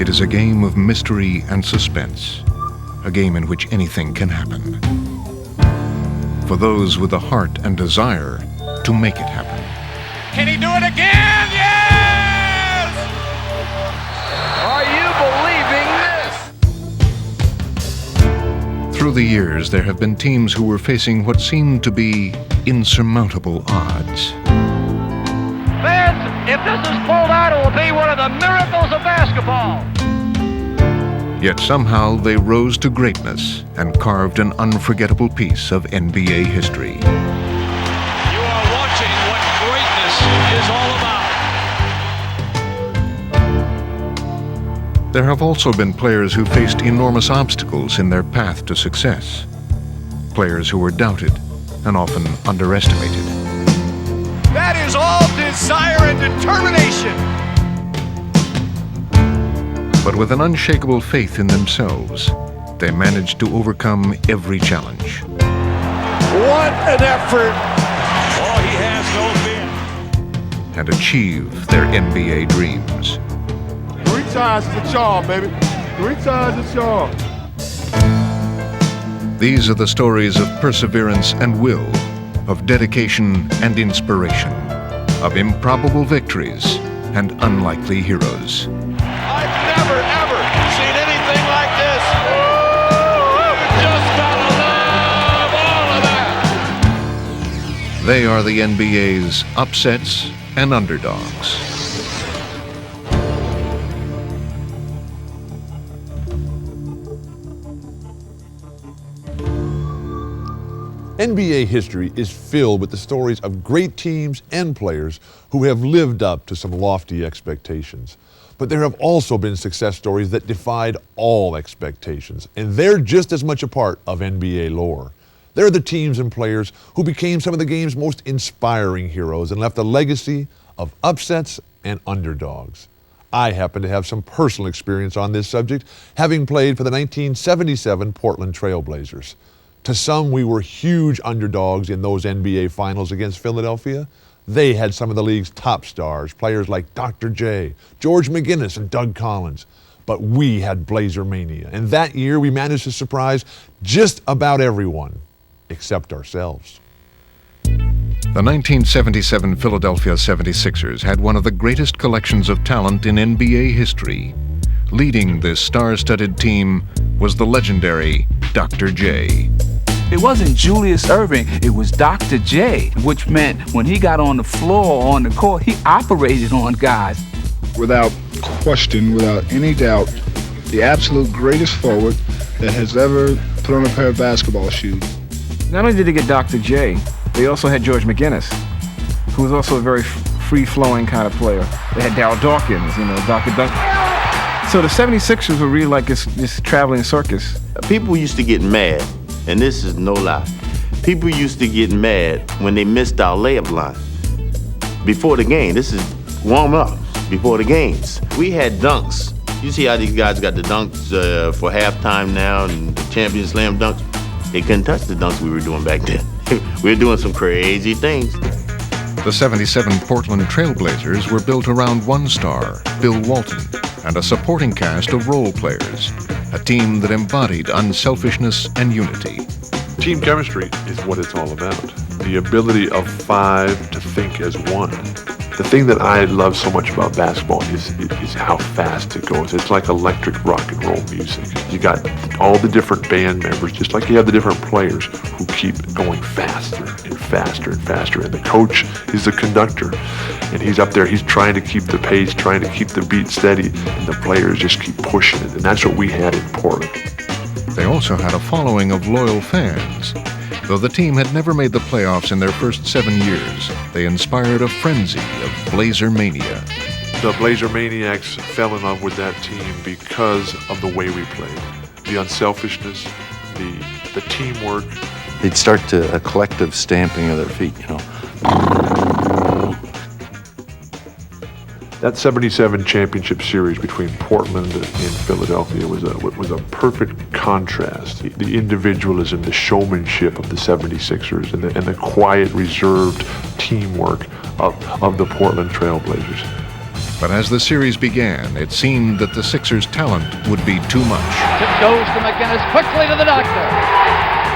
It is a game of mystery and suspense, a game in which anything can happen. For those with the heart and desire to make it happen. Can he do it again? Yes! Are you believing this? Through the years, there have been teams who were facing what seemed to be insurmountable odds. Fans, if this is pulled out, it will be one of the miracles of basketball. Yet somehow they rose to greatness and carved an unforgettable piece of NBA history. You are watching what greatness is all about. There have also been players who faced enormous obstacles in their path to success. Players who were doubted and often underestimated. That is all desire and determination. But with an unshakable faith in themselves, they managed to overcome every challenge. What an effort! Oh, he has no fear. And achieve their NBA dreams. 3 times the charm, baby. 3 times the charm. These are the stories of perseverance and will, of dedication and inspiration, of improbable victories and unlikely heroes. I've never, ever seen anything like this. You just gotta love all of that. They are the NBA's upsets and underdogs. NBA history is filled with the stories of great teams and players who have lived up to some lofty expectations. But there have also been success stories that defied all expectations, and they're just as much a part of NBA lore. They're the teams and players who became some of the game's most inspiring heroes and left a legacy of upsets and underdogs. I happen to have some personal experience on this subject, having played for the 1977 Portland Trail Blazers. To some, we were huge underdogs in those NBA finals against Philadelphia. They had some of the league's top stars, players like Dr. J, George McGinnis, and Doug Collins. But we had Blazer Mania, and that year we managed to surprise just about everyone, except ourselves. The 1977 Philadelphia 76ers had one of the greatest collections of talent in NBA history. Leading this star-studded team was the legendary Dr. J. It wasn't Julius Erving, it was Dr. J, which meant when he got on the floor, on the court, he operated on guys. Without question, without any doubt, the absolute greatest forward that has ever put on a pair of basketball shoes. Not only did they get Dr. J, they also had George McGinnis, who was also a very free-flowing kind of player. They had Darryl Dawkins, Dr. Duncan. So the 76ers were really like this traveling circus. People used to get mad, and this is no lie. People used to get mad when they missed our layup line. Before the game, this is warm-up, before the games. We had dunks. You see how these guys got the dunks for halftime now and the champion slam dunks? They couldn't touch the dunks we were doing back then. We were doing some crazy things. The 77 Portland Trail Blazers were built around one star, Bill Walton, and a supporting cast of role players, a team that embodied unselfishness and unity. Team chemistry is what it's all about. The ability of 5 to think as one. The thing that I love so much about basketball is how fast it goes. It's like electric rock and roll music. You got all the different band members, just like you have the different players who keep going faster and faster and faster. And the coach is the conductor, and he's up there, he's trying to keep the pace, trying to keep the beat steady, and the players just keep pushing it. And that's what we had in Portland. They also had a following of loyal fans. Though the team had never made the playoffs in their first 7 years, they inspired a frenzy of Blazer Mania. The Blazer Maniacs fell in love with that team because of the way we played. The unselfishness, the teamwork. They'd start to a collective stamping of their feet, That 77 championship series between Portland and Philadelphia was a perfect contrast. The individualism, the showmanship of the 76ers and the quiet, reserved teamwork of the Portland Trail Blazers. But as the series began, it seemed that the Sixers' talent would be too much. It goes to McGinnis, quickly to the doctor.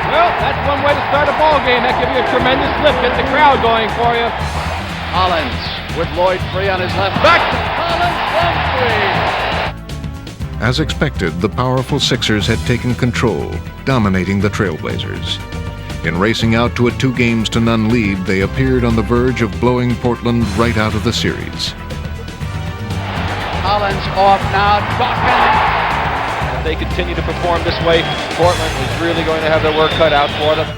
Well, that's one way to start a ball game. That gives you a tremendous lift, get the crowd going for you. Hollins with Lloyd free on his left. Back to Hollins from three. As expected, the powerful Sixers had taken control, dominating the Trailblazers. In racing out to a 2-0 lead, they appeared on the verge of blowing Portland right out of the series. Hollins off now, Dawkins. If they continue to perform this way, Portland is really going to have their work cut out for them.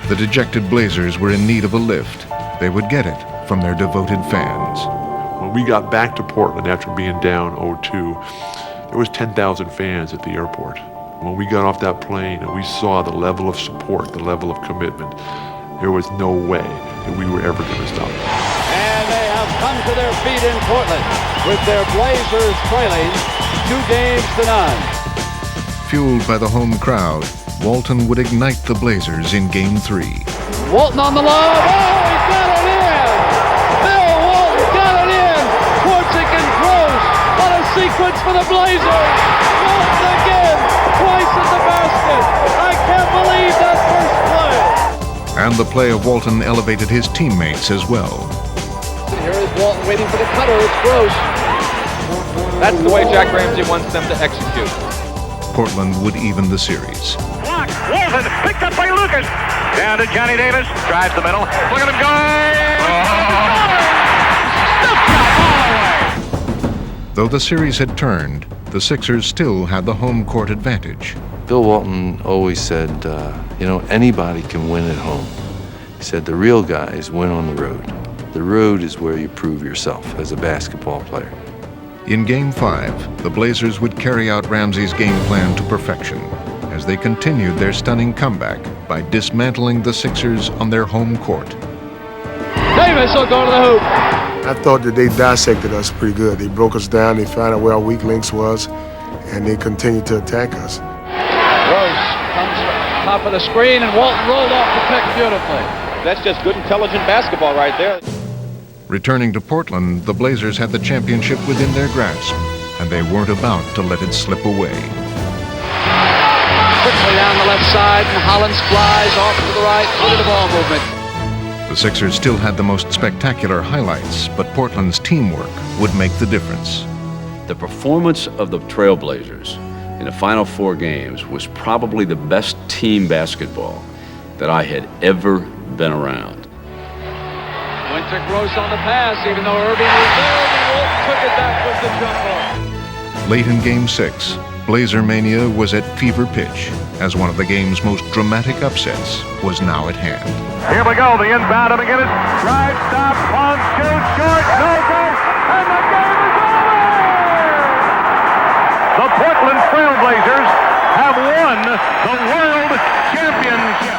The dejected Blazers were in need of a lift. They would get it from their devoted fans. When we got back to Portland after being down 0-2, there was 10,000 fans at the airport. When we got off that plane and we saw the level of support, the level of commitment, there was no way that we were ever going to stop. And they have come to their feet in Portland with their Blazers trailing 2-0. Fueled by the home crowd, Walton would ignite the Blazers in Game 3. Walton on the lob. Oh, he got it in! Bill Walton got it in! Portsick and Gross on a sequence for the Blazers! Walton again! Twice at the basket! I can't believe that first play! And the play of Walton elevated his teammates as well. Here is Walton waiting for the cutter. It's Gross. That's the way Jack Ramsey wants them to execute. Portland would even the series. Block. Walton picked up by Lucas. Down to Johnny Davis. Drives the middle. Look at him go! Though the series had turned, the Sixers still had the home court advantage. Bill Walton always said, anybody can win at home. He said the real guys win on the road. The road is where you prove yourself as a basketball player. In Game 5, the Blazers would carry out Ramsey's game plan to perfection as they continued their stunning comeback by dismantling the Sixers on their home court. Davis will go to the hoop. I thought that they dissected us pretty good. They broke us down, they found out where our weak links was, and they continued to attack us. Gross comes top of the screen, and Walton rolled off the pick beautifully. That's just good, intelligent basketball right there. Returning to Portland, the Blazers had the championship within their grasp, and they weren't about to let it slip away. Quickly down the left side, and Hollins flies off to the right, into the ball movement. The Sixers still had the most spectacular highlights, but Portland's teamwork would make the difference. The performance of the Trailblazers in the final 4 games was probably the best team basketball that I had ever been around. Went to Gross on the pass, even though Irving was there, and Walton took it back with the jump ball. Late in Game 6, Blazer Mania was at fever pitch as one of the game's most dramatic upsets was now at hand. Here we go, the inbound of McGinnis. Drive, stop, pump, shoot, short, no good, and the game is over! The Portland Trailblazers have won the World Championship.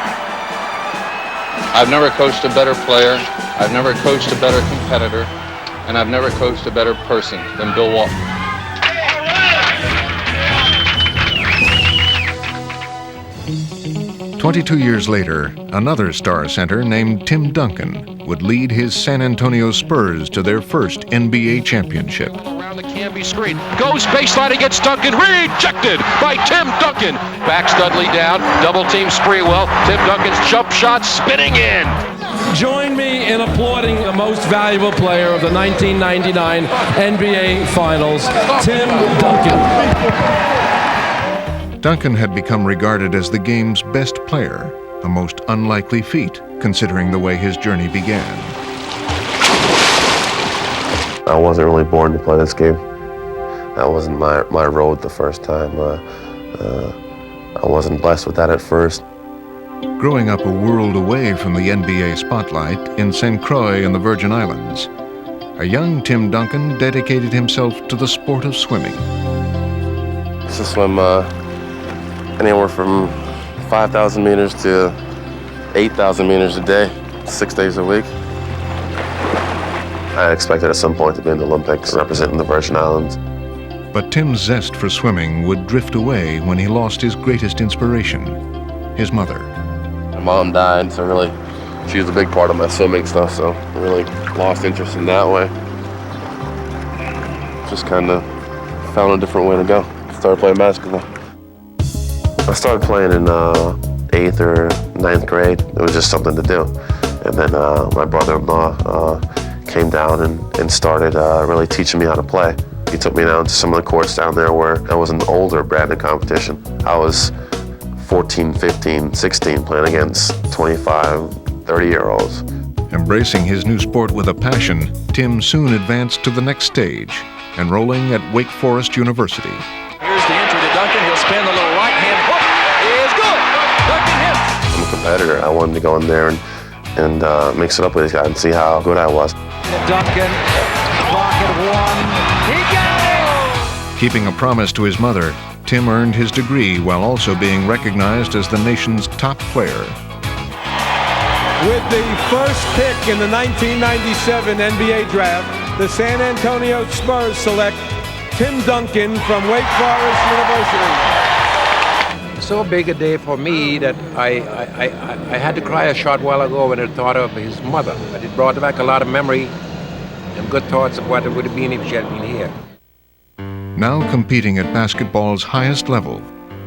I've never coached a better player, I've never coached a better competitor, and I've never coached a better person than Bill Walton. 22 years later, another star center named Tim Duncan would lead his San Antonio Spurs to their first NBA championship. Around the Camby screen, goes baseline against Duncan, rejected by Tim Duncan. Backs Dudley down, double team Sprewell. Tim Duncan's jump shot spinning in. Join me in applauding the most valuable player of the 1999 NBA Finals, Tim Duncan. Duncan had become regarded as the game's best player, a most unlikely feat considering the way his journey began. I wasn't really born to play this game. That wasn't my road the first time. I wasn't blessed with that at first. Growing up a world away from the NBA spotlight in St. Croix in the Virgin Islands, a young Tim Duncan dedicated himself to the sport of swimming. I used to swim anywhere from 5,000 meters to 8,000 meters a day, 6 days a week. I expected at some point to be in the Olympics representing the Virgin Islands. But Tim's zest for swimming would drift away when he lost his greatest inspiration, his mother. My mom died, so really, she was a big part of my swimming stuff, so I really lost interest in that way. just kind of found a different way to go. Started playing basketball. I started playing in 8th or 9th grade. It was just something to do. And then my brother-in-law came down and started really teaching me how to play. He took me down to some of the courts down there where I was an older branded competition. I was 14, 15, 16 playing against 25, 30-year-olds. Embracing his new sport with a passion, Tim soon advanced to the next stage, enrolling at Wake Forest University. Here's the entry to Duncan. He'll spin the little right-hand hook. Is good. Duncan hits. I'm a competitor. I wanted to go in there and mix it up with these guys and see how good I was. Duncan, clock at 1. He got it! Keeping a promise to his mother, Tim earned his degree while also being recognized as the nation's top player. With the first pick in the 1997 NBA draft, the San Antonio Spurs select Tim Duncan from Wake Forest University. So big a day for me that I had to cry a short while ago when I thought of his mother. But it brought back a lot of memory and good thoughts of what it would have been if she had been here. Now competing at basketball's highest level,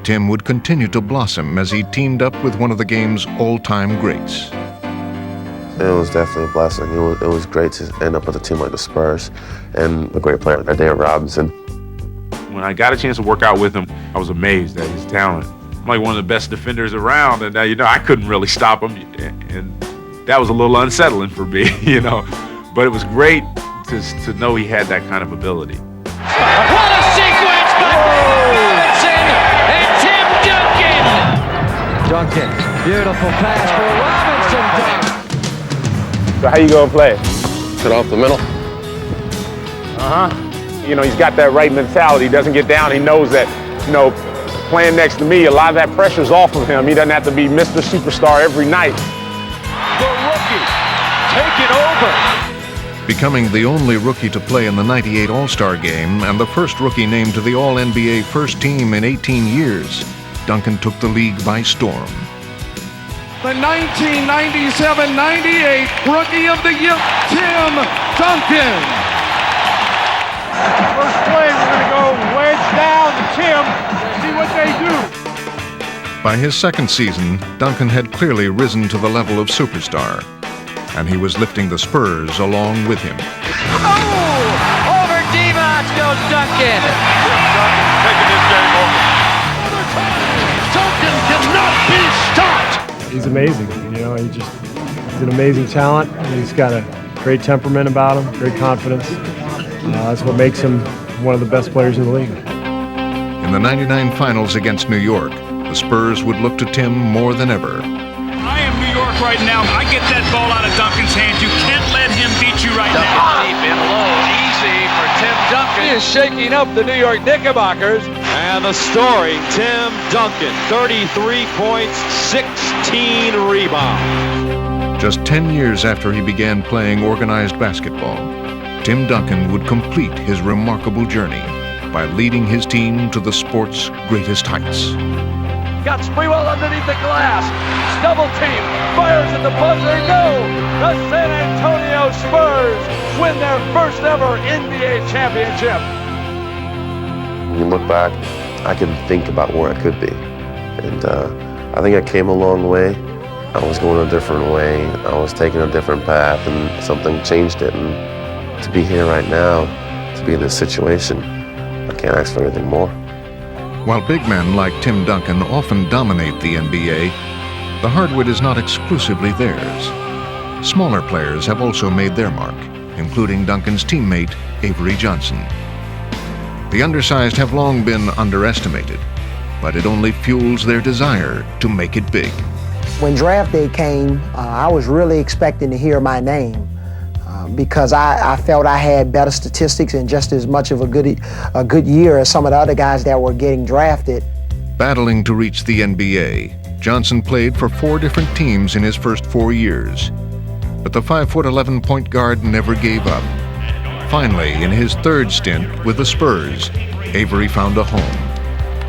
Tim would continue to blossom as he teamed up with one of the game's all-time greats. It was definitely a blessing. It was great to end up with a team like the Spurs and a great player like David Robinson. When I got a chance to work out with him, I was amazed at his talent. I'm like one of the best defenders around, and I couldn't really stop him, and that was a little unsettling for me, But it was great to know he had that kind of ability. What a sequence by Robinson and Tim Duncan. Duncan, beautiful pass for Robinson. So how you gonna play? Cut off the middle. He's got that right mentality. He doesn't get down. He knows that, playing next to me, a lot of that pressure's off of him. He doesn't have to be Mr. Superstar every night. The rookie taking over. Becoming the only rookie to play in the '98 All-Star Game and the first rookie named to the All-NBA first team in 18 years, Duncan took the league by storm. The 1997-98 Rookie of the Year, Tim Duncan. First play, we're going to go wedge down to Tim and see what they do. By his second season, Duncan had clearly risen to the level of superstar, and he was lifting the Spurs along with him. Oh! Over Divac goes Duncan. Duncan taking this game over. Duncan cannot be stopped. He's amazing. He's an amazing talent. He's got a great temperament about him, great confidence. That's what makes him one of the best players in the league. In the '99 finals against New York, the Spurs would look to Tim more than ever. I am New York right now. I get that ball out of Duncan's hands. You can't let him beat you right now. Body been low, easy for Tim Duncan. He is shaking up the New York Knickerbockers. And the story, Tim Duncan, 33 points, 16 rebounds. Just 10 years after he began playing organized basketball, Tim Duncan would complete his remarkable journey by leading his team to the sport's greatest heights. Got Sprewell underneath the glass. Double team. Fires at the buzzer. No! The San Antonio Spurs win their first ever NBA championship. When you look back, I can think about where I could be. And I think I came a long way. I was going a different way. I was taking a different path, and something changed it. And to be here right now, to be in this situation, I can't ask for anything more. While big men like Tim Duncan often dominate the NBA, the hardwood is not exclusively theirs. Smaller players have also made their mark, including Duncan's teammate, Avery Johnson. The undersized have long been underestimated, but it only fuels their desire to make it big. When draft day came, I was really expecting to hear my name because I felt I had better statistics and just as much of a good year as some of the other guys that were getting drafted. Battling to reach the NBA, Johnson played for 4 different teams in his first 4 years. But the 5'11" point guard never gave up. Finally, in his third stint with the Spurs, Avery found a home.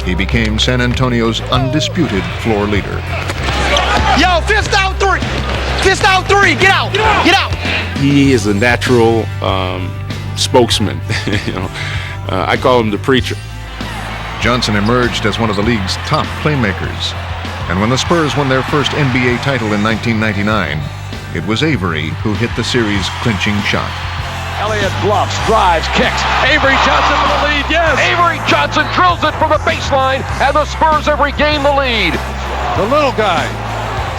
He became San Antonio's undisputed floor leader. Yo, fist out 3! Fist out 3! Get out! Get out! He is a natural spokesman. I call him the preacher. Johnson emerged as one of the league's top playmakers. And when the Spurs won their first NBA title in 1999, it was Avery who hit the series' clinching shot. Elliott bluffs, drives, kicks. Avery Johnson for the lead, yes! Avery Johnson drills it from the baseline, and the Spurs have regained the lead. The little guy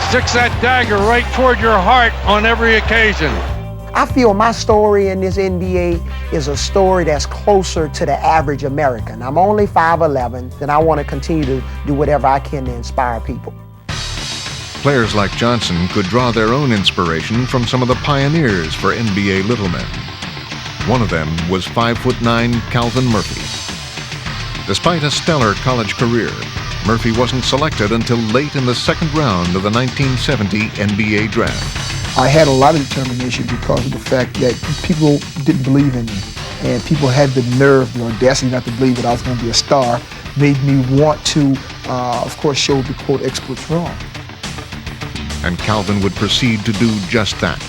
sticks that dagger right toward your heart on every occasion. I feel my story in this NBA is a story that's closer to the average American. I'm only 5'11", and I want to continue to do whatever I can to inspire people. Players like Johnson could draw their own inspiration from some of the pioneers for NBA little men. One of them was 5'9" Calvin Murphy. Despite a stellar college career, Murphy wasn't selected until late in the second round of the 1970 NBA draft. I had a lot of determination because of the fact that people didn't believe in me, and people had the nerve, the audacity not to believe that I was going to be a star, made me want to, of course, show the quote experts wrong. And Calvin would proceed to do just that.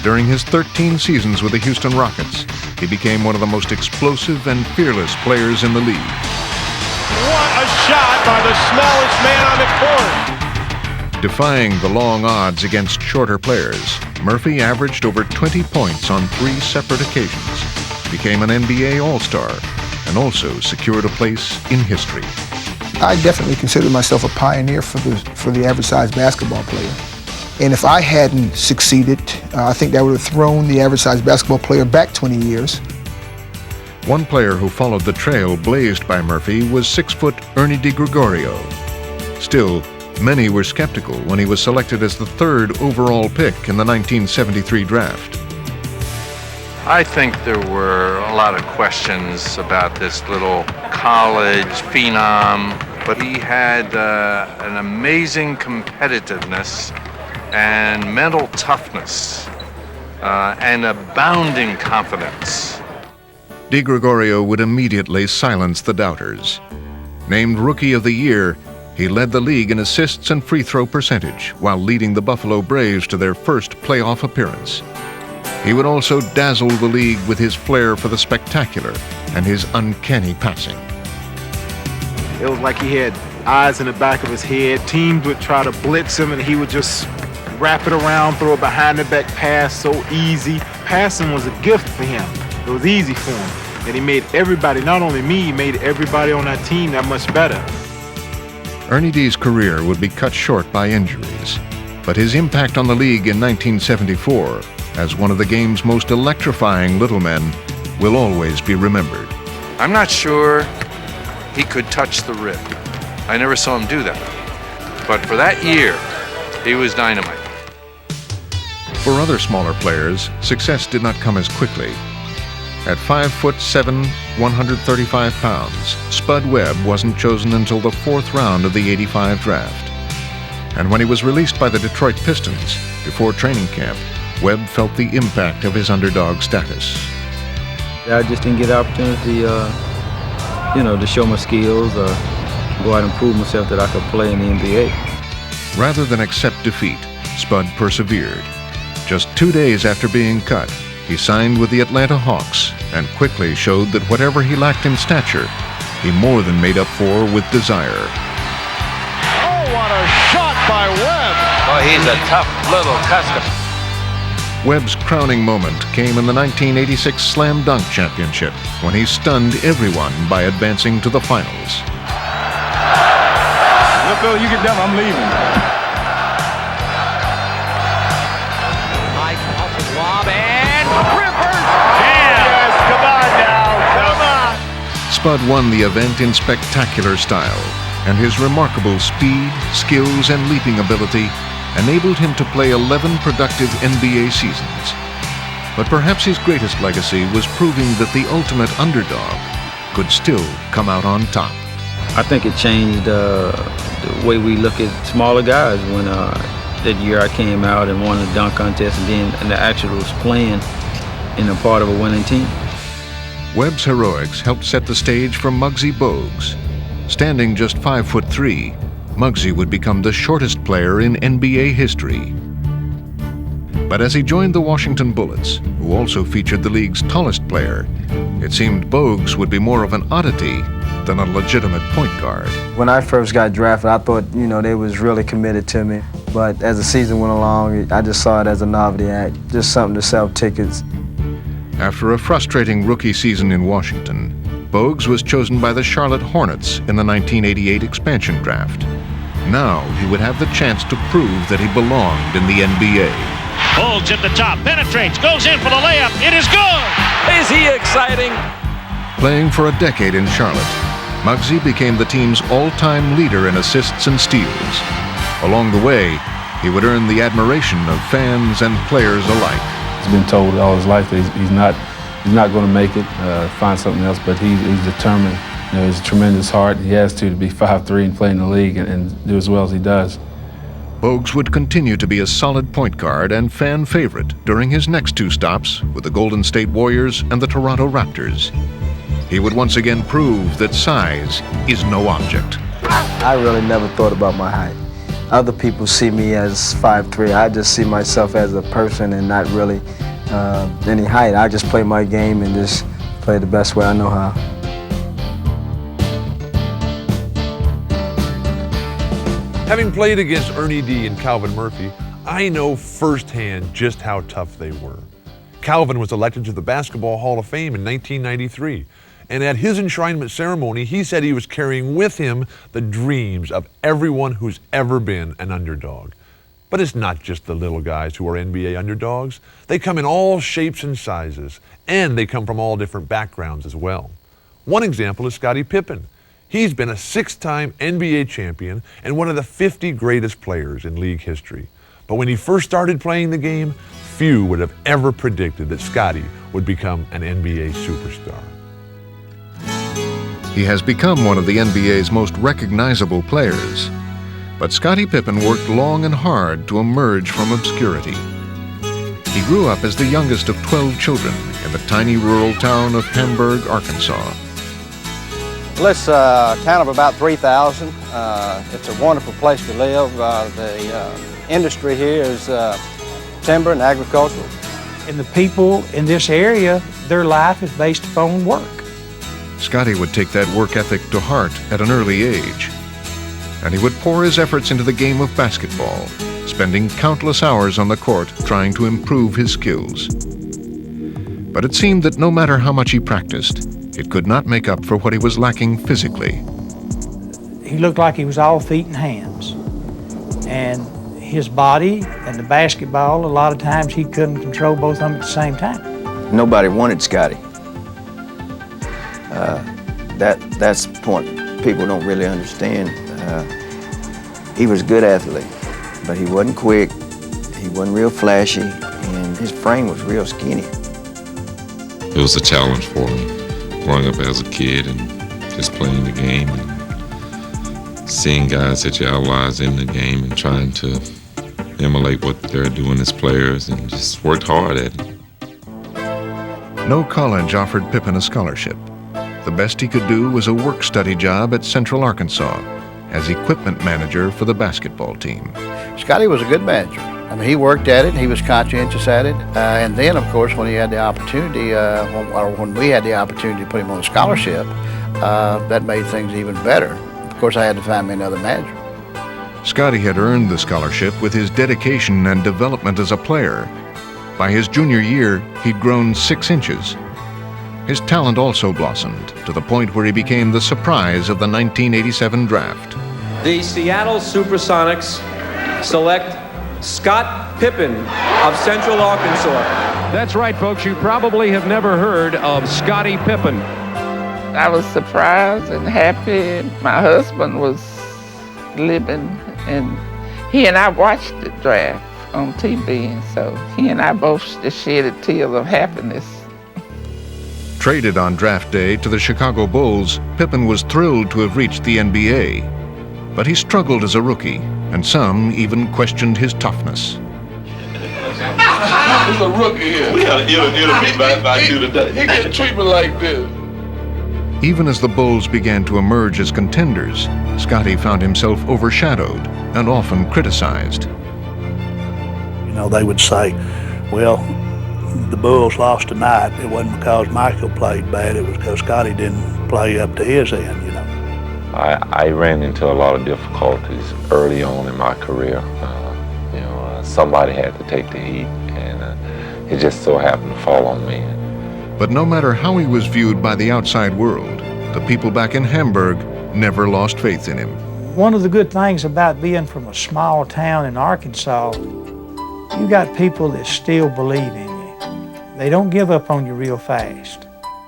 During his 13 seasons with the Houston Rockets, he became one of the most explosive and fearless players in the league. What a shot by the smallest man on the court! Defying the long odds against shorter players, Murphy averaged over 20 points on 3 separate occasions, became an NBA All-Star, and also secured a place in history. I definitely consider myself a pioneer for the average-sized basketball player. And if I hadn't succeeded, I think that would have thrown the average-sized basketball player back 20 years. One player who followed the trail blazed by Murphy was 6-foot Ernie DiGregorio. Still, many were skeptical when he was selected as the 3rd overall pick in the 1973 draft. I think there were a lot of questions about this little college phenom, but he had an amazing competitiveness and mental toughness and abounding confidence. DiGregorio would immediately silence the doubters. Named Rookie of the Year, he led the league in assists and free throw percentage while leading the Buffalo Braves to their first playoff appearance. He would also dazzle the league with his flair for the spectacular and his uncanny passing. It was like he had eyes in the back of his head. Teams would try to blitz him and he would just wrap it around, throw a behind the back pass so easy. Passing was a gift for him. It was easy for him. And he made everybody, not only me, he made everybody on that team that much better. Ernie D's career would be cut short by injuries, but his impact on the league in 1974 as one of the game's most electrifying little men will always be remembered. I'm not sure he could touch the rim. I never saw him do that. But for that year, he was dynamite. For other smaller players, success did not come as quickly. At 5'7", 135 pounds, Spud Webb wasn't chosen until the 4th round of the '85 draft. And when he was released by the Detroit Pistons before training camp, Webb felt the impact of his underdog status. I just didn't get the opportunity, to show my skills or go out and prove myself that I could play in the NBA. Rather than accept defeat, Spud persevered. Just 2 days after being cut, he signed with the Atlanta Hawks and quickly showed that whatever he lacked in stature, he more than made up for with desire. Oh, what a shot by Webb! Well, he's a tough little customer. Webb's crowning moment came in the 1986 Slam Dunk Championship when he stunned everyone by advancing to the finals. Look, Phil, you get done, I'm leaving. Mike off the lob and Rivers! Yes, come on now, come on! Spud won the event in spectacular style, and his remarkable speed, skills, and leaping ability enabled him to play 11 productive NBA seasons. But perhaps his greatest legacy was proving that the ultimate underdog could still come out on top. I think it changed the way we look at smaller guys when that year I came out and won the dunk contest and then in the actual was playing in a part of a winning team. Webb's heroics helped set the stage for Muggsy Bogues. Standing just 5'3", Muggsy would become the shortest player in NBA history. But as he joined the Washington Bullets, who also featured the league's tallest player, It seemed Bogues would be more of an oddity than a legitimate point guard. When I first got drafted, I thought, they was really committed to me. But as the season went along, I just saw it as a novelty act, just something to sell tickets. After a frustrating rookie season in Washington, Bogues was chosen by the Charlotte Hornets in the 1988 expansion draft. Now he would have the chance to prove that he belonged in the NBA. Bogues at the top, penetrates, goes in for the layup. It is good! Is he exciting? Playing for a decade in Charlotte, Muggsy became the team's all-time leader in assists and steals. Along the way, he would earn the admiration of fans and players alike. He's been told all his life that he's not going to make it, find something else, but he's determined. He's a tremendous heart. He has to be 5'3" and play in the league and do as well as he does. Bogues would continue to be a solid point guard and fan favorite during his next two stops with the Golden State Warriors and the Toronto Raptors. He would once again prove that size is no object. I really never thought about my height. Other people see me as 5'3". I just see myself as a person and not really any height. I just play my game and just play the best way I know how. Having played against Ernie D and Calvin Murphy, I know firsthand just how tough they were. Calvin was elected to the Basketball Hall of Fame in 1993, and at his enshrinement ceremony, he said he was carrying with him the dreams of everyone who's ever been an underdog. But it's not just the little guys who are NBA underdogs. They come in all shapes and sizes, and they come from all different backgrounds as well. One example is Scottie Pippen. He's been a 6-time NBA champion and one of the 50 greatest players in league history. But when he first started playing the game, few would have ever predicted that Scottie would become an NBA superstar. He has become one of the NBA's most recognizable players. But Scottie Pippen worked long and hard to emerge from obscurity. He grew up as the youngest of 12 children in the tiny rural town of Hamburg, Arkansas. Let's count of about 3,000. It's a wonderful place to live. The industry here is timber and agricultural. And the people in this area, their life is based upon work. Scottie would take that work ethic to heart at an early age. And he would pour his efforts into the game of basketball, spending countless hours on the court trying to improve his skills. But it seemed that no matter how much he practiced, it could not make up for what he was lacking physically. He looked like he was all feet and hands. And his body and the basketball, a lot of times he couldn't control both of them at the same time. Nobody wanted Scottie. That's the point people don't really understand. He was a good athlete, but he wasn't quick, he wasn't real flashy, and his frame was real skinny. It was a challenge for me, growing up as a kid and just playing the game and seeing guys that you idolize in the game and trying to emulate what they're doing as players, and just worked hard at it. No college offered Pippen a scholarship. The best he could do was a work-study job at Central Arkansas as equipment manager for the basketball team. Scottie was a good manager. I mean, he worked at it, he was conscientious at it. And then, of course, when he had the opportunity, when we had the opportunity to put him on a scholarship, that made things even better. Of course, I had to find me another manager. Scottie had earned the scholarship with his dedication and development as a player. By his junior year, he'd grown 6 inches. His talent also blossomed to the point where he became the surprise of the 1987 draft. The Seattle Supersonics select Scott Pippen of Central Arkansas. That's right, folks. You probably have never heard of Scottie Pippen. I was surprised and happy. My husband was living, and he and I watched the draft on TV, and so he and I both just shedded tears of happiness. Traded on draft day to the Chicago Bulls, Pippen was thrilled to have reached the NBA. But he struggled as a rookie, and some even questioned his toughness. He's a rookie here. We got to interview by you today. He get treatment like this. Even as the Bulls began to emerge as contenders, Scottie found himself overshadowed and often criticized. You know, they would say, well, the Bulls lost tonight, it wasn't because Michael played bad, it was because Scotty didn't play up to his end, you know. I ran into a lot of difficulties early on in my career. Somebody had to take the heat, and it just so happened to fall on me. But no matter how he was viewed by the outside world, the people back in Hamburg never lost faith in him. One of the good things about being from a small town in Arkansas, you got people that still believe in you. They don't give up on you real fast.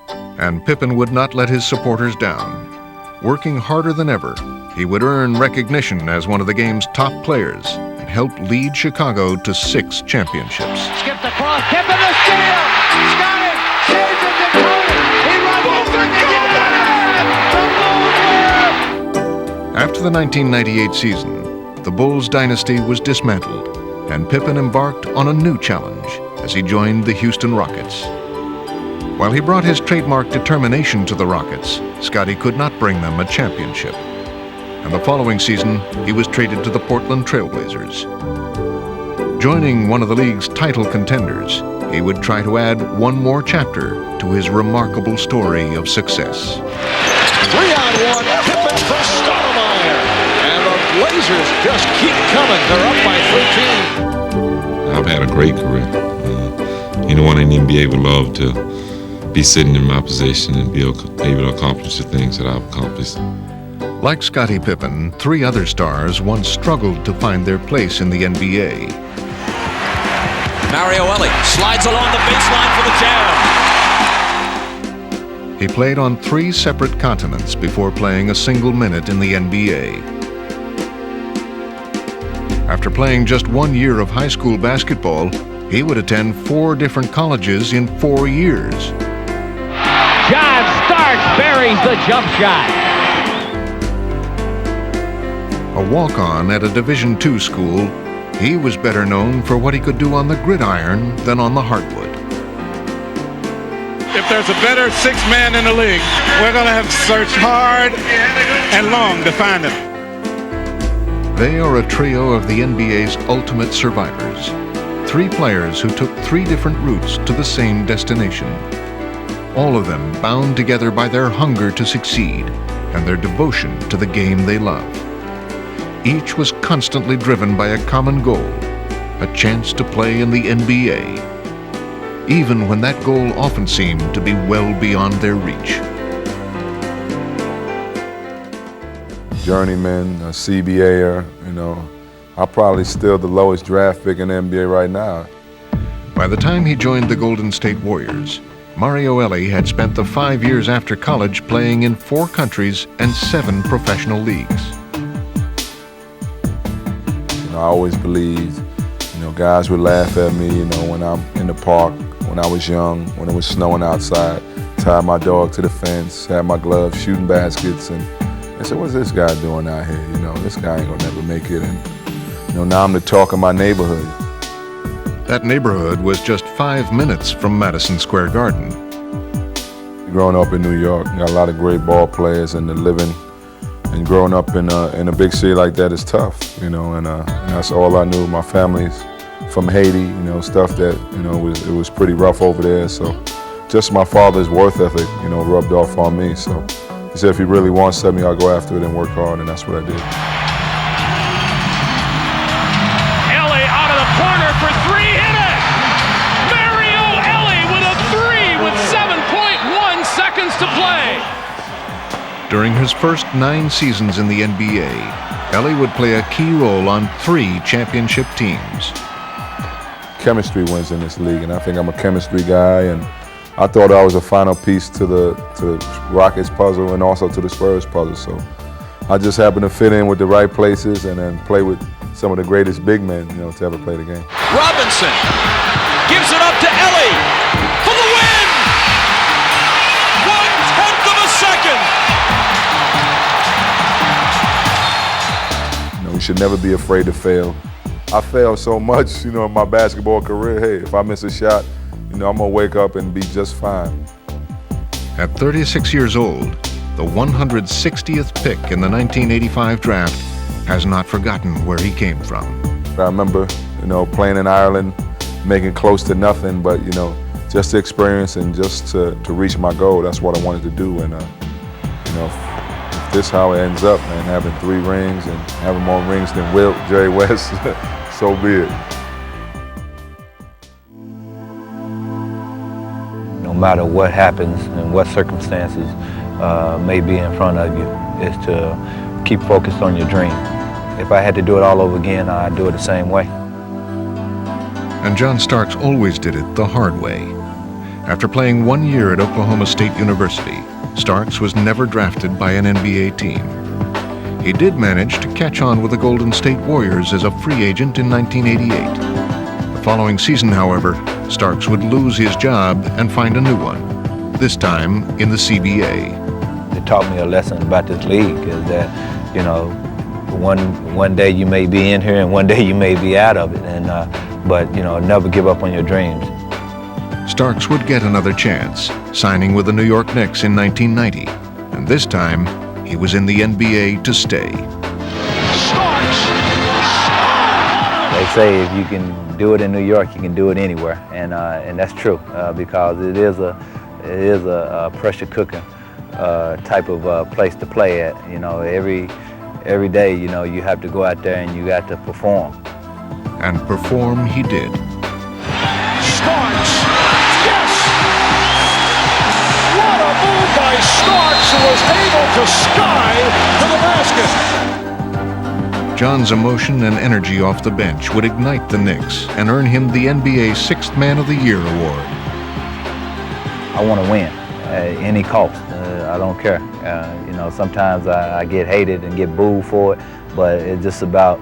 And Pippen would not let his supporters down. Working harder than ever, he would earn recognition as one of the game's top players and help lead Chicago to 6 championships. Skip the cross, Pippen the steal! Scotty saves it to Tony! He runs again! After the 1998 season, the Bulls dynasty was dismantled, and Pippen embarked on a new challenge as he joined the Houston Rockets. While he brought his trademark determination to the Rockets, Scotty could not bring them a championship. And the following season, he was traded to the Portland Trailblazers. Joining one of the league's title contenders, he would try to add one more chapter to his remarkable story of success. 3-on-1, Pippen for Stoudemire. And the Blazers just keep coming. They're up by 13. I've had a great career. Anyone in the NBA would love to be sitting in my position and be able to accomplish the things that I've accomplished. Like Scottie Pippen, 3 other stars once struggled to find their place in the NBA. Mario Elie slides along the baseline for the jam. He played on 3 separate continents before playing a single minute in the NBA. After playing just 1 year of high school basketball, he would attend 4 different colleges in 4 years. John Starks buries the jump shot. A walk-on at a Division II school, he was better known for what he could do on the gridiron than on the hardwood. If there's a better 6th man in the league, we're going to have to search hard and long to find him. They are a trio of the NBA's ultimate survivors. 3 players who took 3 different routes to the same destination. All of them bound together by their hunger to succeed and their devotion to the game they love. Each was constantly driven by a common goal, a chance to play in the NBA, even when that goal often seemed to be well beyond their reach. Journeyman, a CBA'er, I'm probably still the lowest draft pick in the NBA right now. By the time he joined the Golden State Warriors, Mario Elie had spent the 5 years after college playing in 4 countries and 7 professional leagues. I always believed, guys would laugh at me, when I'm in the park, when I was young, when it was snowing outside, tied my dog to the fence, had my gloves, shooting baskets, and I said, what's this guy doing out here? This guy ain't gonna never make it. And now I'm the talk of my neighborhood. That neighborhood was just 5 minutes from Madison Square Garden. Growing up in New York, got a lot of great ball players, and living and growing up in a big city like that is tough, and that's all I knew. My family's from Haiti, stuff that, it was pretty rough over there. So just my father's work ethic, rubbed off on me. So he said if he really wants something, I'll go after it and work hard, and that's what I did. Elie out of the corner for 3, hit it! Mario Elie with a 3 with 7.1 seconds to play. During his first 9 seasons in the NBA, Elie would play a key role on 3 championship teams. Chemistry wins in this league, and I think I'm a chemistry guy, and I thought I was a final piece to the Rockets puzzle and also to the Spurs puzzle. So I just happened to fit in with the right places and then play with some of the greatest big men, to ever play the game. Robinson gives it up to Elie for the win! 1/10 of a second! We should never be afraid to fail. I failed so much, in my basketball career. Hey, if I miss a shot, I'm gonna wake up and be just fine. At 36 years old, the 160th pick in the 1985 draft has not forgotten where he came from. I remember, playing in Ireland, making close to nothing, but just the experience and just to reach my goal. That's what I wanted to do, and if this how it ends up, man, having 3 rings and having more rings than Wilt, Jerry West, so be it. No matter what happens and what circumstances may be in front of you, is to keep focused on your dream. If I had to do it all over again, I'd do it the same way. And John Starks always did it the hard way. After playing 1 year at Oklahoma State University, Starks was never drafted by an NBA team. He did manage to catch on with the Golden State Warriors as a free agent in 1988. The following season, however, Starks would lose his job and find a new one, this time in the CBA. It taught me a lesson about this league, is that, one day you may be in here and one day you may be out of it, but never give up on your dreams. Starks would get another chance, signing with the New York Knicks in 1990, and this time he was in the NBA to stay. They say if you can do it in New York, you can do it anywhere, and that's true because it is a pressure cooker type of place to play at. Every day, you have to go out there and you got to perform. And perform he did. Starks! Yes! What a move by Starks, who was able to sky to the basket. John's emotion and energy off the bench would ignite the Knicks and earn him the NBA 6th Man of the Year award. I want to win at any cost. I don't care. Sometimes I get hated and get booed for it, but it's just about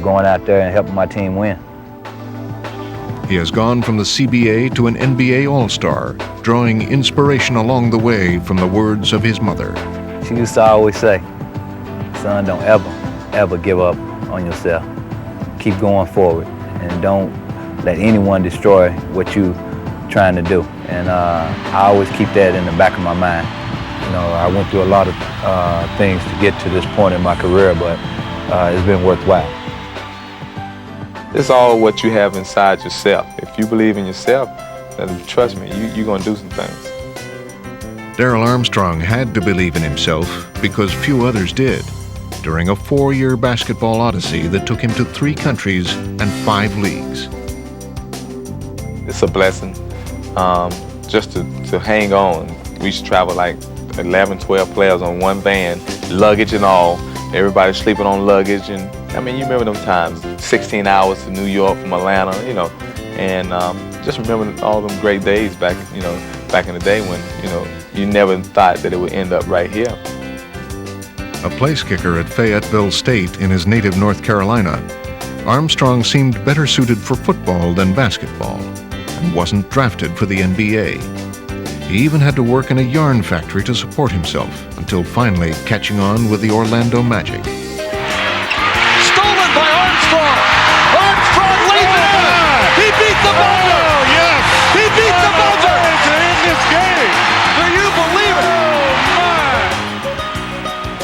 going out there and helping my team win. He has gone from the CBA to an NBA All-Star, drawing inspiration along the way from the words of his mother. She used to always say, son, don't ever give up on yourself. Keep going forward and don't let anyone destroy what you're trying to do. And I always keep that in the back of my mind. I went through a lot of things to get to this point in my career, but it's been worthwhile. It's all what you have inside yourself. If you believe in yourself, then trust me, you're going to do some things. Darrell Armstrong had to believe in himself because few others did, during a 4-year basketball odyssey that took him to 3 countries and 5 leagues. It's a blessing just to hang on. We used to travel like 11, 12 players on one van, luggage and all. Everybody sleeping on luggage, and you remember them times, 16 hours to New York from Atlanta, and just remember all them great days back in the day when, you never thought that it would end up right here. A place kicker at Fayetteville State in his native North Carolina, Armstrong seemed better suited for football than basketball and wasn't drafted for the NBA. He even had to work in a yarn factory to support himself until finally catching on with the Orlando Magic. Stolen by Armstrong! Armstrong leads it! He beat the buzzer! Oh, yes! He beat the buzzer! To end this game! Do you believe it? Oh,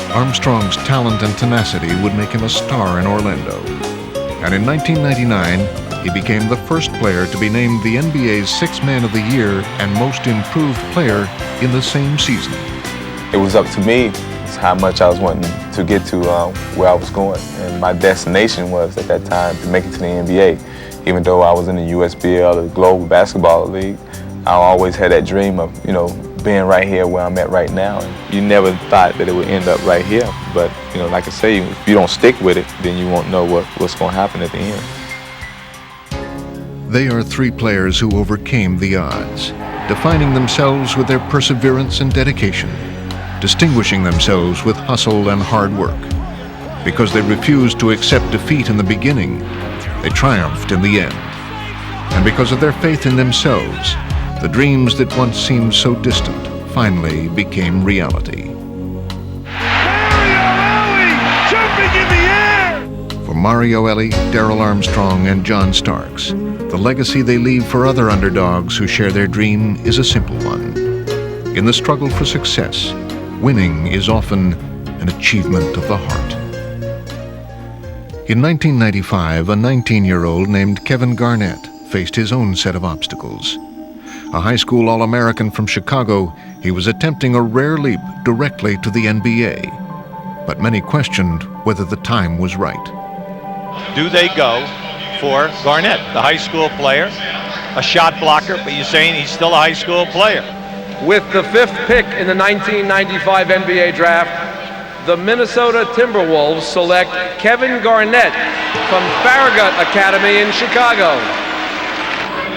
my! Armstrong's talent and tenacity would make him a star in Orlando. And in 1999, he became the first player to be named the NBA's 6th Man of the Year and Most Improved Player in the same season. It was up to me how much I was wanting to get to where I was going. And my destination was, at that time, to make it to the NBA. Even though I was in the USBL, the Global Basketball League, I always had that dream of, being right here where I'm at right now. And you never thought that it would end up right here. But, like I say, if you don't stick with it, then you won't know what's going to happen at the end. They are 3 players who overcame the odds, defining themselves with their perseverance and dedication, distinguishing themselves with hustle and hard work. Because they refused to accept defeat in the beginning, they triumphed in the end. And because of their faith in themselves, the dreams that once seemed so distant finally became reality. For Mario Elie, Darrell Armstrong, and John Starks, the legacy they leave for other underdogs who share their dream is a simple one. In the struggle for success, winning is often an achievement of the heart. In 1995, a 19-year-old named Kevin Garnett faced his own set of obstacles. A high school All-American from Chicago, he was attempting a rare leap directly to the NBA. But many questioned whether the time was right. Do they go for Garnett, the high school player, a shot blocker, but you're saying he's still a high school player? With the 5th pick in the 1995 NBA draft, the Minnesota Timberwolves select Kevin Garnett from Farragut Academy in Chicago.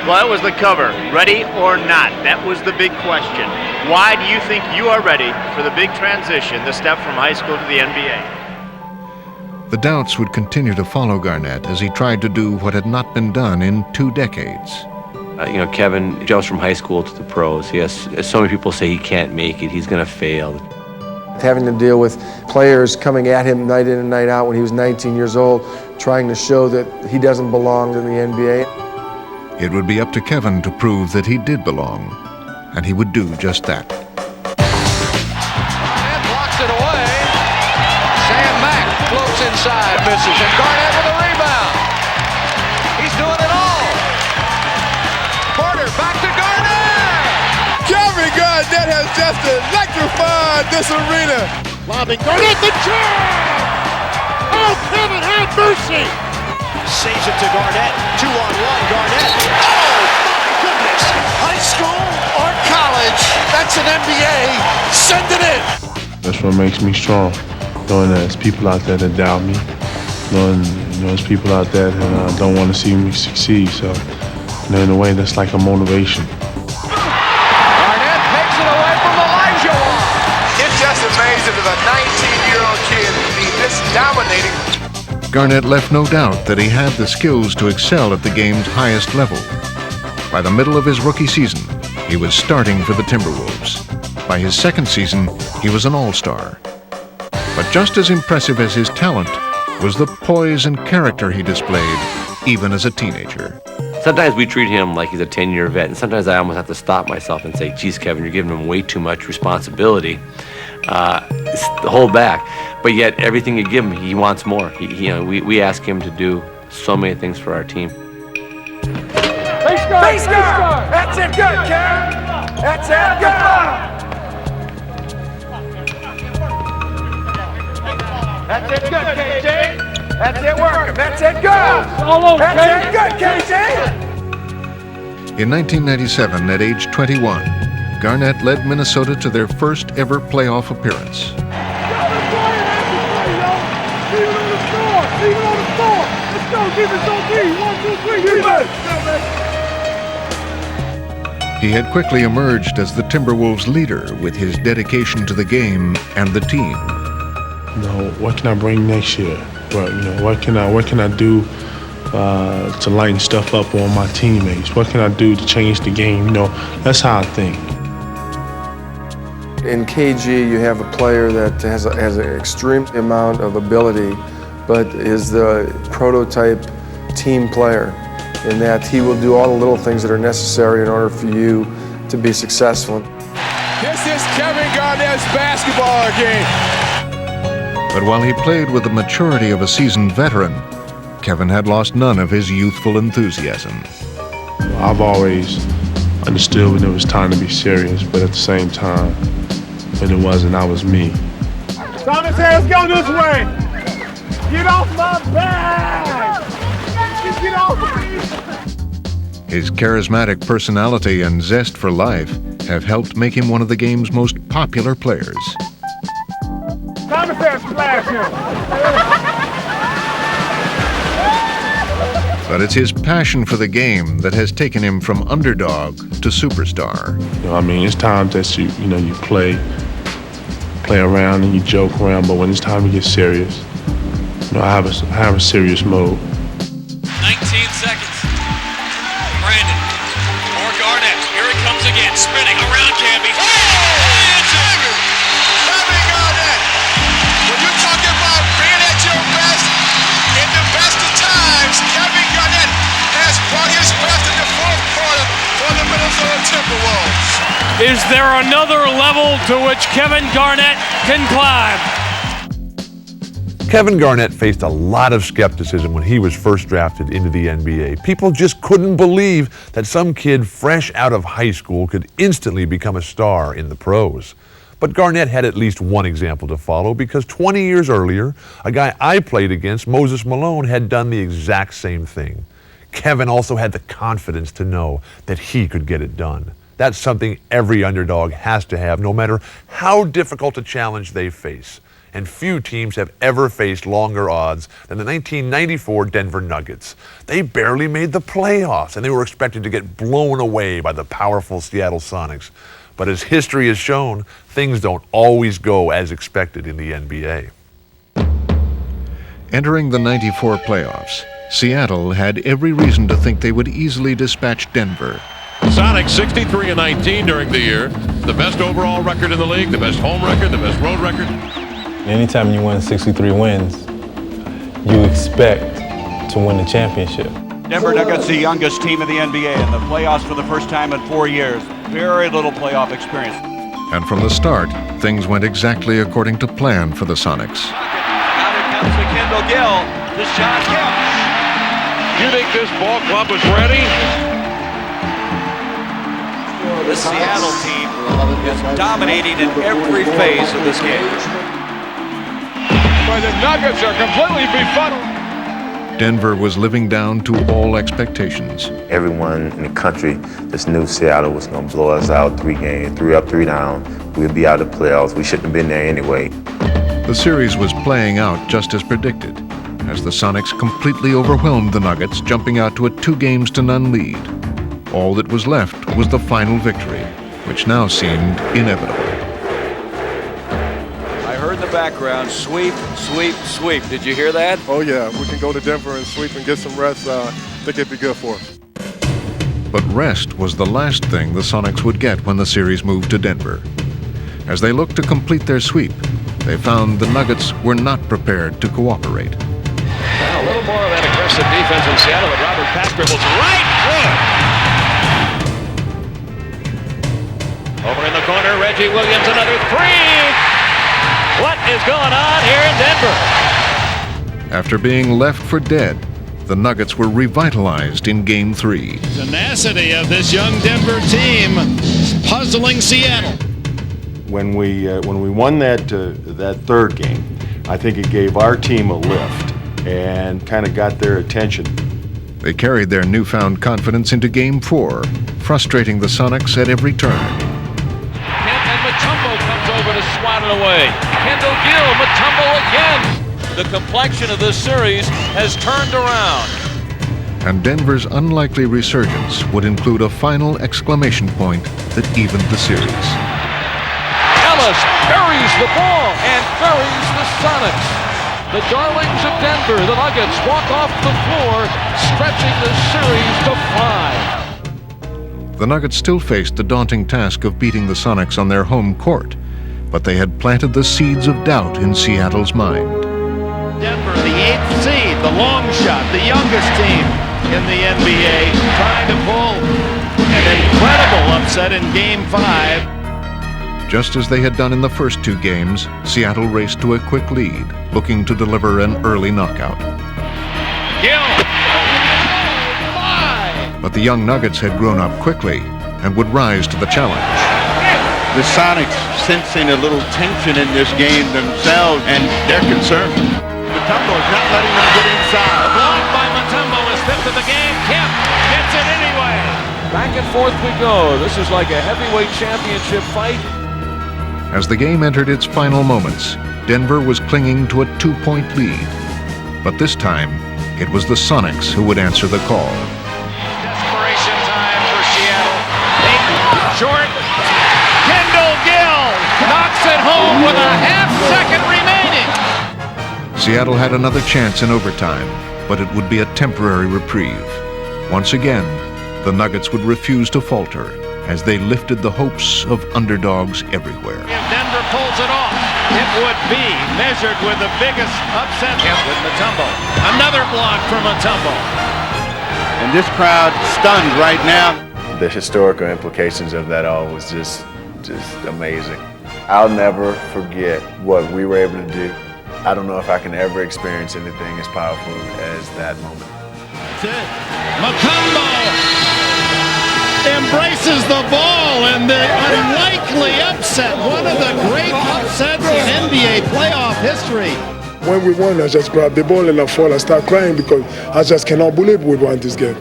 Well, that was the cover. Ready or not? That was the big question. Why do you think you are ready for the big transition, the step from high school to the NBA? The doubts would continue to follow Garnett as he tried to do what had not been done in 2 decades. Kevin jumps from high school to the pros. Yes, so many people say he can't make it, he's going to fail. Having to deal with players coming at him night in and night out when he was 19 years old, trying to show that he doesn't belong in the NBA. It would be up to Kevin to prove that he did belong, and he would do just that. And blocks it away. Sam Mack floats inside, misses, and Garnett with a rebound. He's doing it all. Porter back to Garnett. Kevin Garnett has just electrified this arena. Lobbing Garnett the jam! Oh, Kevin, have mercy! Saves it to Garnett. 2-on-1, Garnett. Oh, my goodness. High school or college, that's an NBA. Send it in. That's what makes me strong. Knowing that there's people out there that doubt me. Knowing there's people out there that don't want to see me succeed. So, in a way, that's like a motivation. Garnett takes it away from Elijah. It's just amazing that a 19-year-old kid be this dominating. Garnett left no doubt that he had the skills to excel at the game's highest level. By the middle of his rookie season, he was starting for the Timberwolves. By his second season, he was an all-star. But just as impressive as his talent was the poise and character he displayed, even as a teenager. Sometimes we treat him like he's a 10-year vet, and sometimes I almost have to stop myself and say, geez, Kevin, you're giving him way too much responsibility. Hold back. But yet, everything you give him, he wants more. We ask him to do so many things for our team. Face guard. That's it. Good, Kevin. That's it. Good. That's it. Good, KJ. That's it. Working. That's it. Good. That's it. Good, KJ. In 1997, at age 21, Garnett led Minnesota to their first ever playoff appearance. He had quickly emerged as the Timberwolves' leader with his dedication to the game and the team. What can I bring next year? What can I do to lighten stuff up on my teammates? What can I do to change the game? That's how I think. In KG, you have a player that has an extreme amount of ability, but is the prototype team player in that he will do all the little things that are necessary in order for you to be successful. This is Kevin Garnett's basketball game. But while he played with the maturity of a seasoned veteran, Kevin had lost none of his youthful enthusiasm. I've always understood when it was time to be serious, but at the same time, when it wasn't, I was me. Thomas Harris, go this way. Get off my back. Get off me. His charismatic personality and zest for life have helped make him one of the game's most popular players. Thomas Harris, splash him. But it's his passion for the game that has taken him from underdog to superstar. It's times that you play around and you joke around, but when it's time to get serious, I have a serious mode. 19 seconds. Brandon or Garnett. Here it comes again, spinning around Camby. Oh, it's over. Kevin Garnett. When you're talking about being at your best, in the best of times, Kevin Garnett has brought his best in the fourth quarter for the Minnesota Timberwolves. Is there another level to which Kevin Garnett can climb? Kevin Garnett faced a lot of skepticism when he was first drafted into the NBA. People just couldn't believe that some kid fresh out of high school could instantly become a star in the pros. But Garnett had at least one example to follow, because 20 years earlier, a guy I played against, Moses Malone, had done the exact same thing. Kevin also had the confidence to know that he could get it done. That's something every underdog has to have, no matter how difficult a challenge they face. And few teams have ever faced longer odds than the 1994 Denver Nuggets. They barely made the playoffs, and they were expected to get blown away by the powerful Seattle Sonics. But as history has shown, things don't always go as expected in the NBA. Entering the '94 playoffs, Seattle had every reason to think they would easily dispatch Denver. Sonics 63-19 during the year. The best overall record in the league, the best home record, the best road record. Anytime you win 63 wins, you expect to win the championship. Denver Nuggets, the youngest team in the NBA, in the playoffs for the first time in 4 years. Very little playoff experience. And from the start, things went exactly according to plan for the Sonics. Now here comes to Kendall Gill, to Sean Kemp. You think this ball club was ready? The Seattle team is dominating in every phase of this game. But the Nuggets are completely befuddled. Denver was living down to all expectations. Everyone in the country just knew Seattle was going to blow us out 3 games, 3 up, 3 down. We'd be out of the playoffs. We shouldn't have been there anyway. The series was playing out just as predicted, as the Sonics completely overwhelmed the Nuggets, jumping out to a 2-0 lead. All that was left was the final victory, which now seemed inevitable. I heard in the background, sweep, sweep, sweep. Did you hear that? Oh yeah, we can go to Denver and sweep and get some rest. I think it'd be good for us. But rest was the last thing the Sonics would get when the series moved to Denver. As they looked to complete their sweep, they found the Nuggets were not prepared to cooperate. Now a little more of that aggressive defense in Seattle, but Robert pass dribbles right through it. Over in the corner, Reggie Williams, another 3! What is going on here in Denver? After being left for dead, the Nuggets were revitalized in Game 3. Tenacity of this young Denver team puzzling Seattle. When we won that third game, I think it gave our team a lift and kind of got their attention. They carried their newfound confidence into Game 4, frustrating the Sonics at every turn. Kemp and Mutombo comes over to swat it away. Kendall Gill, Mutombo again. The complexion of this series has turned around. And Denver's unlikely resurgence would include a final exclamation point that evened the series. Ellis buries the ball and buries the Sonics. The darlings of Denver, the Nuggets, walk off the floor, stretching the series to 5. The Nuggets still faced the daunting task of beating the Sonics on their home court, but they had planted the seeds of doubt in Seattle's mind. Denver, the 8th seed, the long shot, the youngest team in the NBA, trying to pull an incredible upset in Game 5. Just as they had done in the first 2 games, Seattle raced to a quick lead, looking to deliver an early knockout. Gill! But the young Nuggets had grown up quickly and would rise to the challenge. The Sonics sensing a little tension in this game themselves, and they're concerned. Mutombo is not letting them get inside. The block by Mutombo is 5th of the game. Kemp gets it anyway. Back and forth we go. This is like a heavyweight championship fight. As the game entered its final moments, Denver was clinging to a 2-point lead. But this time, it was the Sonics who would answer the call. Desperation time for Seattle. Short. Kendall Gill knocks it home with a half-second remaining. Seattle had another chance in overtime, but it would be a temporary reprieve. Once again, the Nuggets would refuse to falter as they lifted the hopes of underdogs everywhere. If Denver pulls it off, it would be measured with the biggest upset with Mutombo. Another block from Mutombo. And this crowd stunned right now. The historical implications of that all was just amazing. I'll never forget what we were able to do I don't know if I can ever experience anything as powerful as that moment. That's it. Macumbo embraces the ball and the unlikely upset. One of the great upsets in NBA playoff history. When we won, I just grabbed the ball and I fall. I start crying because I just cannot believe we won this game.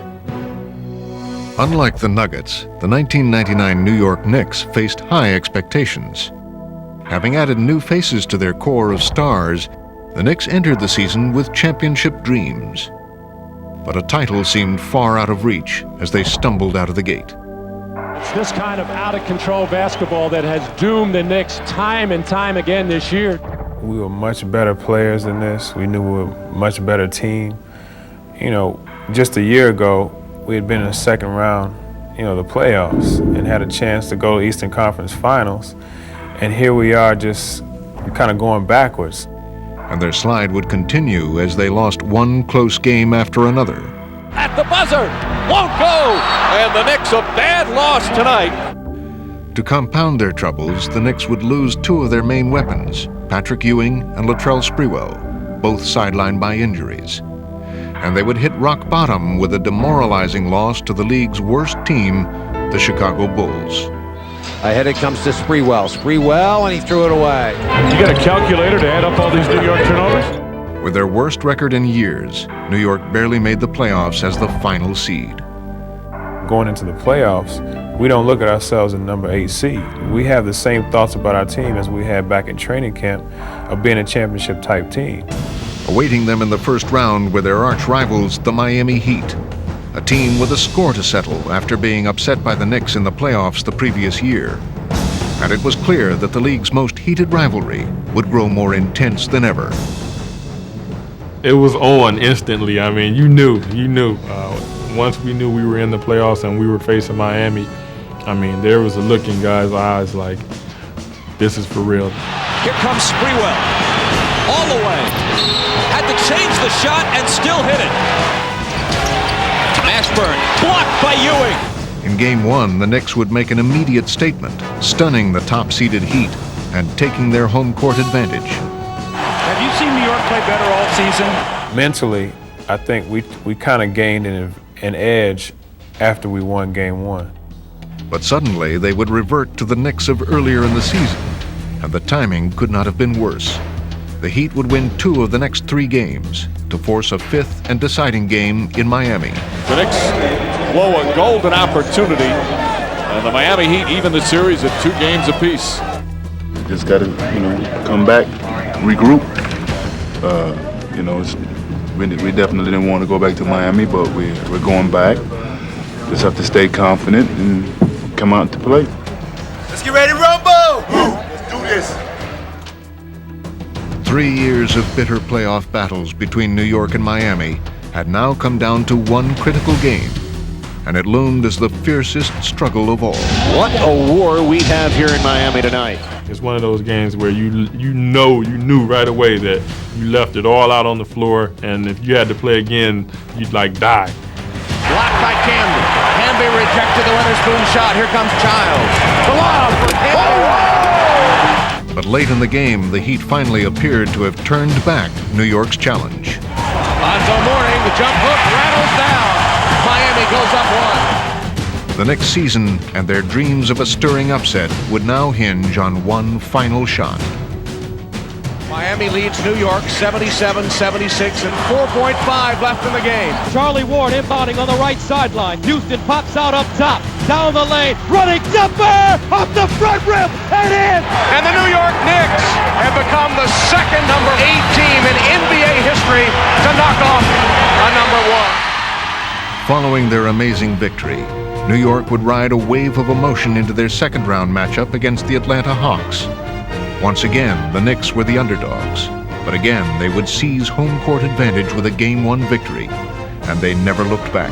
Unlike the Nuggets, the 1999 New York Knicks faced high expectations. Having added new faces to their core of stars, the Knicks entered the season with championship dreams. But a title seemed far out of reach as they stumbled out of the gate. It's this kind of out-of-control basketball that has doomed the Knicks time and time again this year. We were much better players than this. We knew we were a much better team. You know, just a year ago, we had been in the second round, the playoffs, and had a chance to go to Eastern Conference Finals. And here we are just kind of going backwards. And their slide would continue as they lost one close game after another. At the buzzer, won't go, and the Knicks a bad loss tonight. To compound their troubles, the Knicks would lose two of their main weapons, Patrick Ewing and Latrell Sprewell, both sidelined by injuries. And they would hit rock bottom with a demoralizing loss to the league's worst team, the Chicago Bulls. Ahead it comes to Sprewell, and he threw it away. You got a calculator to add up all these New York turnovers? With their worst record in years, New York barely made the playoffs as the final seed. Going into the playoffs, we don't look at ourselves as number 8 seed. We have the same thoughts about our team as we had back in training camp of being a championship type team. Awaiting them in the first round were their arch rivals, the Miami Heat, a team with a score to settle after being upset by the Knicks in the playoffs the previous year. And it was clear that the league's most heated rivalry would grow more intense than ever. It was on instantly. I mean, you knew. Once we knew we were in the playoffs and we were facing Miami, I mean, there was a look in guys' eyes like, this is for real. Here comes Sprewell, all the way. Had to change the shot and still hit it. Ashburn, blocked by Ewing. In Game 1, the Knicks would make an immediate statement, stunning the top-seeded Heat and taking their home court advantage. Have you seen New York play better all season? Mentally, I think we kind of gained an edge after we won Game 1. But suddenly, they would revert to the Knicks of earlier in the season, and the timing could not have been worse. The Heat would win 2 of the next 3 games to force a 5th and deciding game in Miami. The Knicks blow a golden opportunity, and the Miami Heat even the series at 2 games apiece. Just got to, come back, regroup. We definitely didn't want to go back to Miami, but we're going back. Just have to stay confident and come out to play. Let's get ready to rumble! Let's do this. 3 years of bitter playoff battles between New York and Miami had now come down to one critical game, and it loomed as the fiercest struggle of all. What a war we have here in Miami tonight. It's one of those games where you knew right away that you left it all out on the floor, and if you had to play again, you'd die. Blocked by Camby. Camby rejected the Witherspoon shot. Here comes Childs. The lob for Camby. But late in the game, the Heat finally appeared to have turned back New York's challenge. Lonzo Mourning, the jump hook rattles down. Miami goes up 1. The next season and their dreams of a stirring upset would now hinge on one final shot. Miami leads New York 77-76 and 4.5 left in the game. Charlie Ward inbounding on the right sideline. Houston pops out up top, down the lane, running jumper off the front rim and in. And the New York Knicks have become the second number 8 team in NBA history to knock off a number 1. Following their amazing victory, New York would ride a wave of emotion into their second-round matchup against the Atlanta Hawks. Once again, the Knicks were the underdogs, but again they would seize home court advantage with a Game 1 victory, and they never looked back.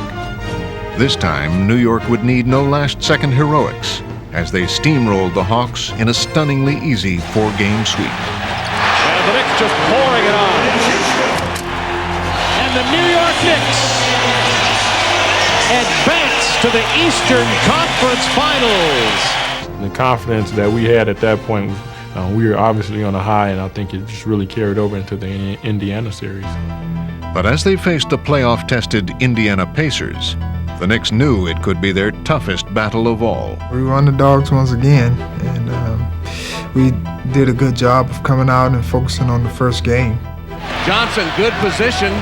This time, New York would need no last-second heroics, as they steamrolled the Hawks in a stunningly easy 4-game sweep. And the Knicks just pouring it on. And the New York Knicks advance to the Eastern Conference Finals. The confidence that we had at that point, we were obviously on a high, and I think it just really carried over into the Indiana series. But as they faced the playoff-tested Indiana Pacers, the Knicks knew it could be their toughest battle of all. We were underdogs once again, and we did a good job of coming out and focusing on the first game. Johnson, good position,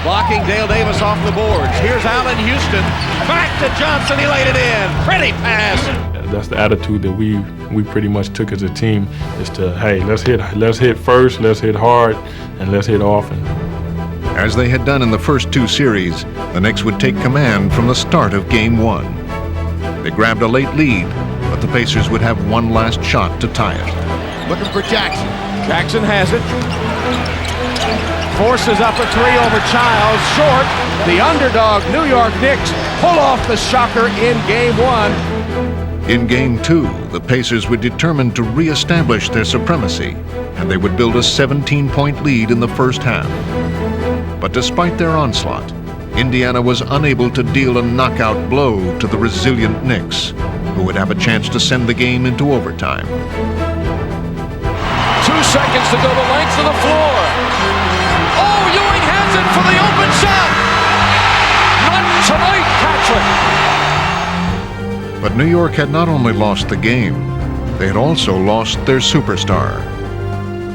blocking Dale Davis off the boards. Here's Allen Houston, back to Johnson, he laid it in. Pretty pass. That's the attitude that we pretty much took as a team, is to, hey, let's hit first, let's hit hard, and let's hit often. As they had done in the first two series, the Knicks would take command from the start of Game 1. They grabbed a late lead, but the Pacers would have one last shot to tie it. Looking for Jackson. Jackson has it. Forces up a three over Childs, short. The underdog New York Knicks pull off the shocker in Game 1. In Game 2, the Pacers were determined to reestablish their supremacy, and they would build a 17-point lead in the first half. But despite their onslaught, Indiana was unable to deal a knockout blow to the resilient Knicks, who would have a chance to send the game into overtime. 2 seconds to go the length of the floor. Oh, Ewing has it for the open shot. Not tonight, Patrick. But New York had not only lost the game, they had also lost their superstar.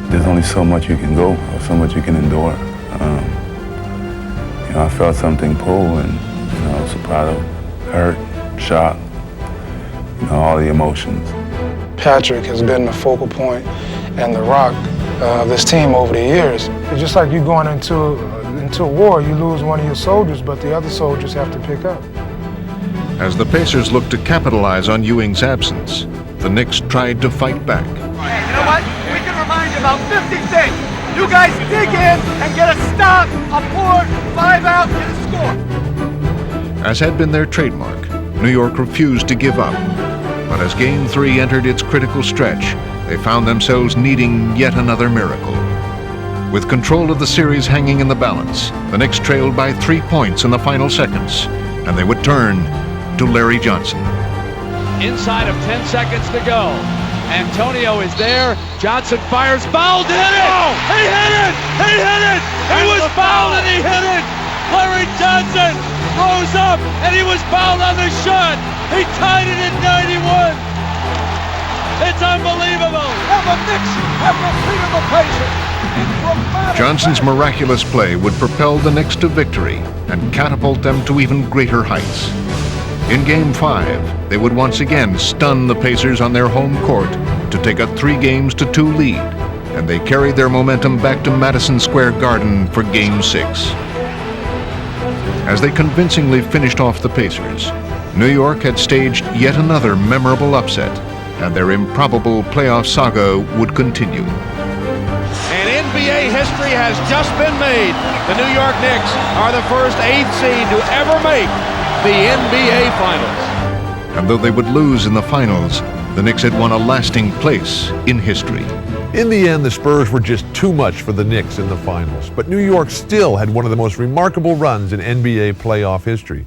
There's only so much you can go, or so much you can endure. I felt something pull, and I was proud of, hurt, shocked, all the emotions. Patrick has been the focal point and the rock of this team over the years. It's just like you going into a war, you lose one of your soldiers, but the other soldiers have to pick up. As the Pacers looked to capitalize on Ewing's absence, the Knicks tried to fight back. Hey, you know what? We can remind you about 50 things. You guys dig in and get a stop, a board, 5 out, get a score. As had been their trademark, New York refused to give up. But as Game 3 entered its critical stretch, they found themselves needing yet another miracle. With control of the series hanging in the balance, the Knicks trailed by 3 points in the final seconds, and they would turn to Larry Johnson. Inside of 10 seconds to go. Antonio is there. Johnson fires, fouled, hit it! Oh, he hit it! He hit it! He was fouled and he hit it! Larry Johnson rose up and he was fouled on the shot. He tied it at 91. It's unbelievable. And the Knicks have defeated the Pacers. Johnson's miraculous play would propel the Knicks to victory and catapult them to even greater heights. In Game 5, they would once again stun the Pacers on their home court to take a 3-2 lead, and they carried their momentum back to Madison Square Garden for Game 6. As they convincingly finished off the Pacers, New York had staged yet another memorable upset, and their improbable playoff saga would continue. And NBA history has just been made. The New York Knicks are the first 8th seed to ever make the NBA Finals. And though they would lose in the finals, the Knicks had won a lasting place in history. In the end, the Spurs were just too much for the Knicks in the finals, but New York still had one of the most remarkable runs in NBA playoff history.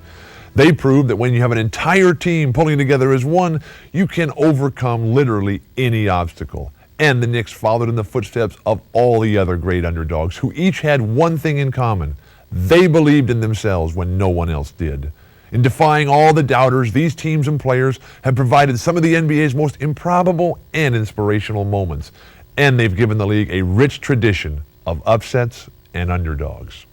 They proved that when you have an entire team pulling together as one, you can overcome literally any obstacle. And the Knicks followed in the footsteps of all the other great underdogs, who each had one thing in common. They believed in themselves when no one else did. In defying all the doubters, these teams and players have provided some of the NBA's most improbable and inspirational moments. And they've given the league a rich tradition of upsets and underdogs.